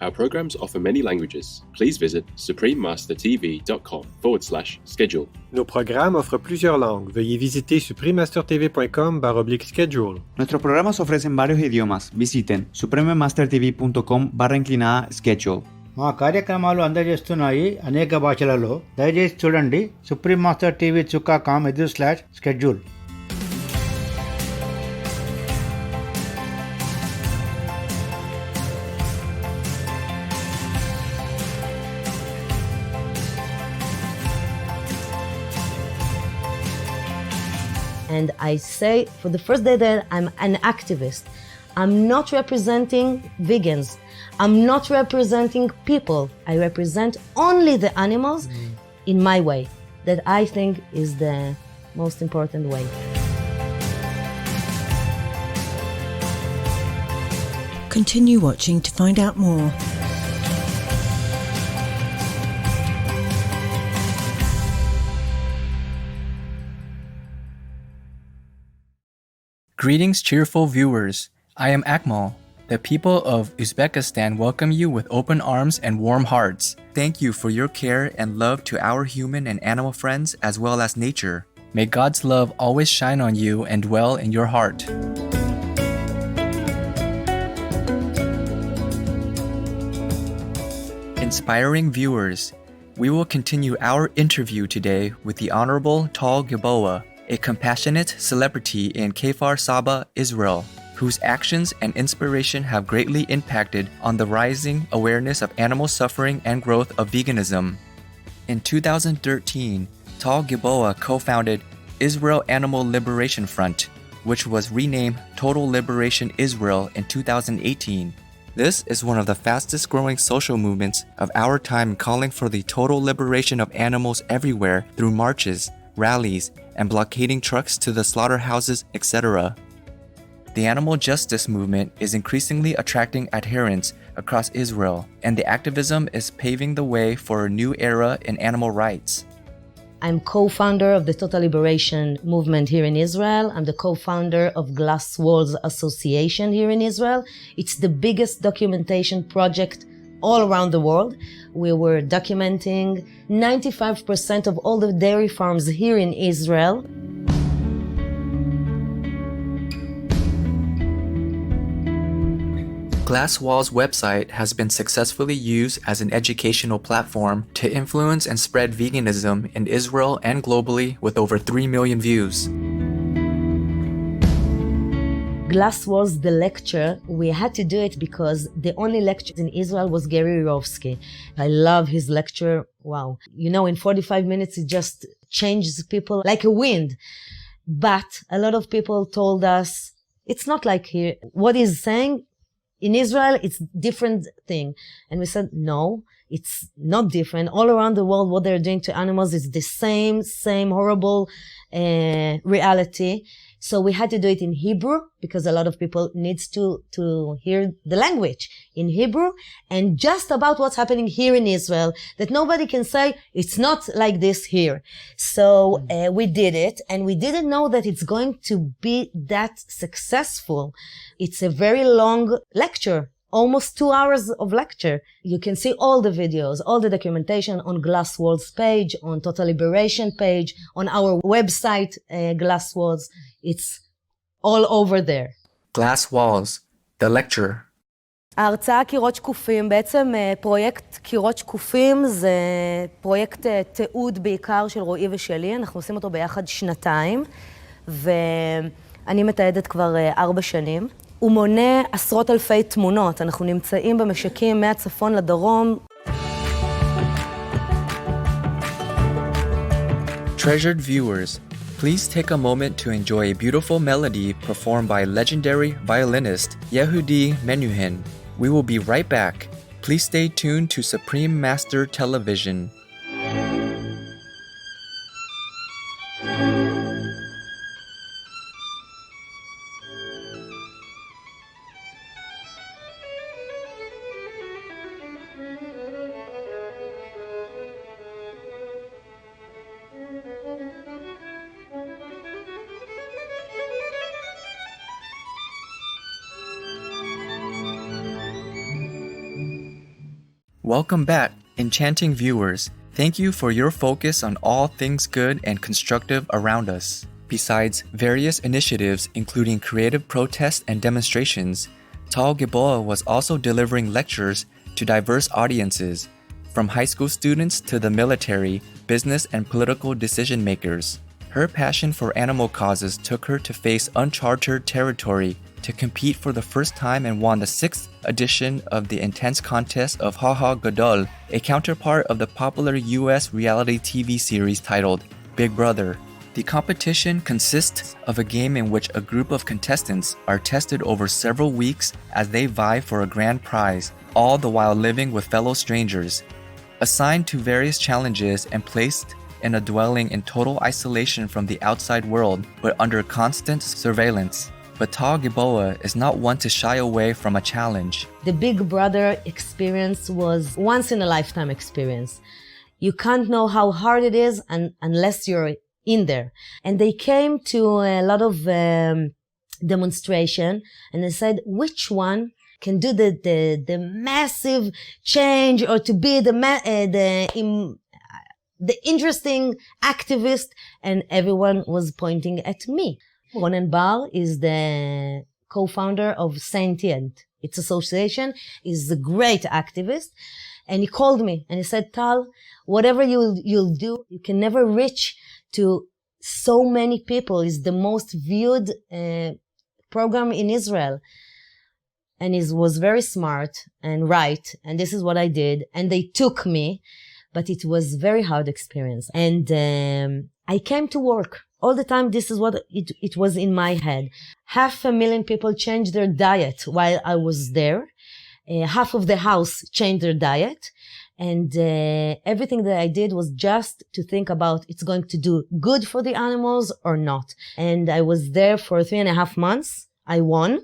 Our programs offer many languages. Please visit suprememastertv.com/schedule. Nos programas offrent plusieurs langues. Veuillez visiter suprememastertv.com/schedule. Nuestros programas ofrecen varios idiomas. Visiten suprememastertv.com/schedule. మా కార్యక్రమాలు అందజేస్తున్నాయి అనేక భాషలలో. దయచేసి చూడండి suprememastertv.com/schedule. And I say for the first day that I'm an activist. I'm not representing vegans. I'm not representing people. I represent only the animals in my way, that I think is the most important way. Continue watching to find out more. Greetings, cheerful viewers. I am Akmal. The people of Uzbekistan welcome you with open arms and warm hearts. Thank you for your care and love to our human and animal friends as well as nature. May God's love always shine on you and dwell in your heart. Inspiring viewers, we will continue our interview today with the Honorable Tal Gilboa, a compassionate celebrity in Kfar Saba, Israel, whose actions and inspiration have greatly impacted on the rising awareness of animal suffering and growth of veganism. In 2013, Tal Gilboa co-founded Israel Animal Liberation Front, which was renamed Total Liberation Israel in 2018. This is one of the fastest growing social movements of our time, calling for the total liberation of animals everywhere through marches, rallies, and blockading trucks to the slaughterhouses, etc. The animal justice movement is increasingly attracting adherents across Israel, and the activism is paving the way for a new era in animal rights. I'm co-founder of the Total Liberation movement here in Israel. I'm the co-founder of Glass Walls Association here in Israel. It's the biggest documentation project all around the world. We were documenting 95% of all the dairy farms here in Israel. Glasswall's website has been successfully used as an educational platform to influence and spread veganism in Israel and globally with over 3 million views. Glass Walls, the lecture, we had to do it because the only lecture in Israel was Gary Yorovsky. I love his lecture. Wow. You know, in 45 minutes, it just changes people like a wind. But a lot of people told us, it's not like here. What he's saying, in Israel, it's different thing. And we said, no, it's not different. All around the world, what they're doing to animals is the same horrible reality. So we had to do it in Hebrew because a lot of people needs to hear the language in Hebrew and just about what's happening here in Israel, that nobody can say it's not like this here. So we did it, and we didn't know that it's going to be that successful. It's a very long lecture, almost 2 hours of lecture. You can see all the videos, all the documentation on Glass Walls page, on Total Liberation page, on our website, Glass Walls. It's all over there. Glass Walls, the lecture. ההרצאה קירות שקופים, בעצם פרויקט קירות שקופים זה פרויקט תיעוד בעיקר של רועי ושלי, אנחנו עושים אותו ביחד 2 ואני מתעדת כבר 4 שנים. הוא מונה עשרות אלפי תמונות, אנחנו נמצאים במשקים מהצפון לדרום. Treasured viewers, please take a moment to enjoy a beautiful melody performed by legendary violinist Yehudi Menuhin. We will be right back. Please stay tuned to Supreme Master Television. Welcome back, enchanting viewers. Thank you for your focus on all things good and constructive around us. Besides various initiatives including creative protests and demonstrations, Tal Gilboa was also delivering lectures to diverse audiences, from high school students to the military, business and political decision makers. Her passion for animal causes took her to face uncharted territory to compete for the first time and won the 6th edition of the intense contest of Ha Ha Gadol, a counterpart of the popular US reality TV series titled Big Brother. The competition consists of a game in which a group of contestants are tested over several weeks as they vie for a grand prize, all the while living with fellow strangers. Assigned to various challenges and placed in a dwelling in total isolation from the outside world, but under constant surveillance. But Tal Gilboa is not one to shy away from a challenge. The Big Brother experience was once-in-a-lifetime experience. You can't know how hard it is unless you're in there. And they came to a lot of demonstration, and they said, which one can do the massive change, or to be the interesting activist? And everyone was pointing at me. Ronen Bar is the co-founder of Sentient. Its association is a great activist. And he called me and he said, Tal, whatever you'll do, you can never reach to so many people. It's the most viewed program in Israel. And he was very smart and right. And this is what I did. And they took me, but it was very hard experience. And I came to work. All the time, this is what it was in my head. 500,000 people changed their diet while I was there. Half of the house changed their diet. And everything that I did was just to think about it's going to do good for the animals or not. And I was there for 3.5 months. I won.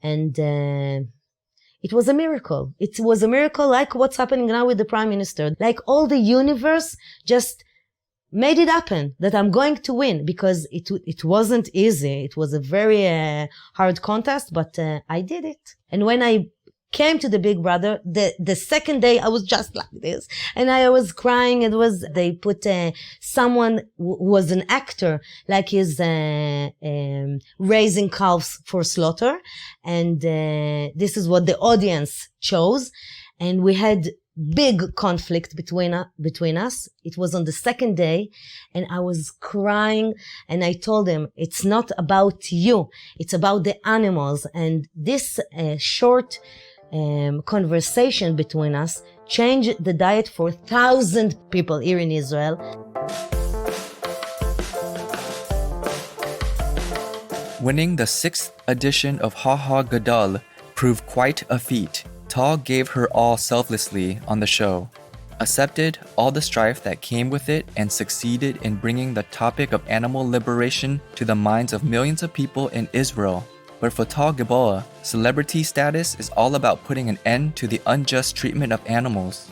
And it was a miracle. It was a miracle like what's happening now with the Prime Minister. Like all the universe just made it happen that I'm going to win, because it wasn't easy. It was a very hard contest, but I did it. And when I came to the Big Brother, the second day I was just like this, and I was crying. They put someone who was an actor, like he's raising calves for slaughter, and this is what the audience chose, and we had big conflict between us. It was on the second day, and I was crying, and I told him, it's not about you, it's about the animals. And this short conversation between us changed the diet for 1,000 people here in Israel. Winning the 6th edition of Ha Ha Gadol proved quite a feat. Tal gave her all selflessly on the show, accepted all the strife that came with it, and succeeded in bringing the topic of animal liberation to the minds of millions of people in Israel. But for Tal Gilboa, celebrity status is all about putting an end to the unjust treatment of animals.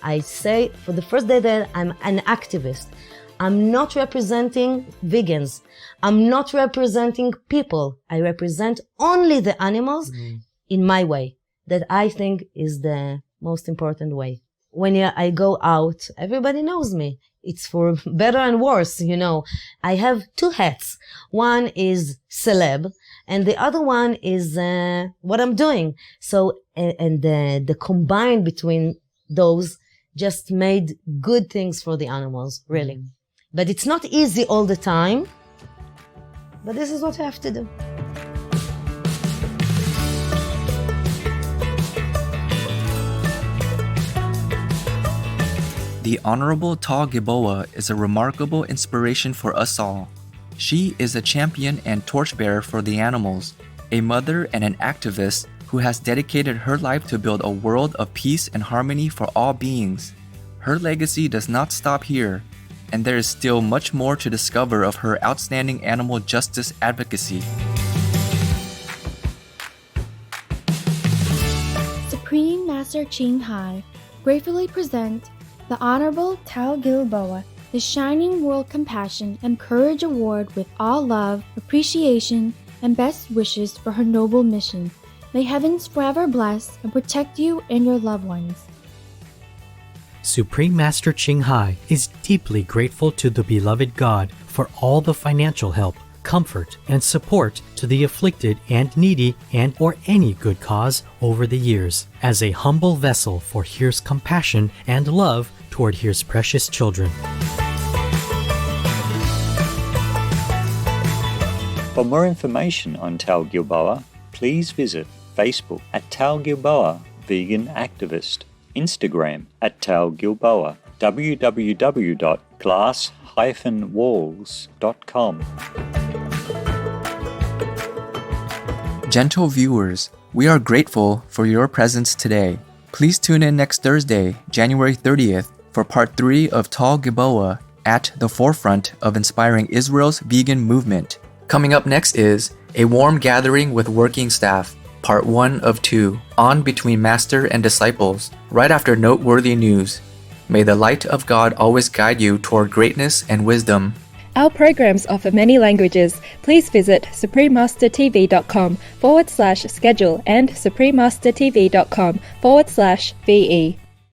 I say for the first day that I'm an activist. I'm not representing vegans. I'm not representing people. I represent only the animals in my way, that I think is the most important way. When I go out, everybody knows me. It's for better and worse, you know. I have 2 hats. One is celeb, and the other one is what I'm doing. So, and the combine between those just made good things for the animals, really. But it's not easy all the time, but this is what I have to do. The Honorable Tal Gilboa is a remarkable inspiration for us all. She is a champion and torchbearer for the animals, a mother and an activist who has dedicated her life to build a world of peace and harmony for all beings. Her legacy does not stop here, and there is still much more to discover of her outstanding animal justice advocacy. Supreme Master Ching Hai gratefully present the Honorable Tal Gilboa the Shining World Compassion and Courage Award with all love, appreciation, and best wishes for her noble mission. May heavens forever bless and protect you and your loved ones. Supreme Master Ching Hai is deeply grateful to the beloved God for all the financial help, comfort, and support to the afflicted and needy and or any good cause over the years, as a humble vessel for Here's compassion and love toward Here's precious children. For more information on Tal Gilboa, please visit Facebook at Tal Gilboa Vegan Activist, Instagram at Tal Gilboa, www.glass-walls.com. Gentle viewers, we are grateful for your presence today. Please tune in next Thursday, January 30th, for part 3 of Tal Gilboa at the forefront of inspiring Israel's vegan movement. Coming up next is A Warm Gathering with Working Staff, part 1 of 2, on between Master and Disciples, right after noteworthy news. May the light of God always guide you toward greatness and wisdom. Our programs offer many languages. Please visit suprememastertv.com/schedule and suprememastertv.com/VE.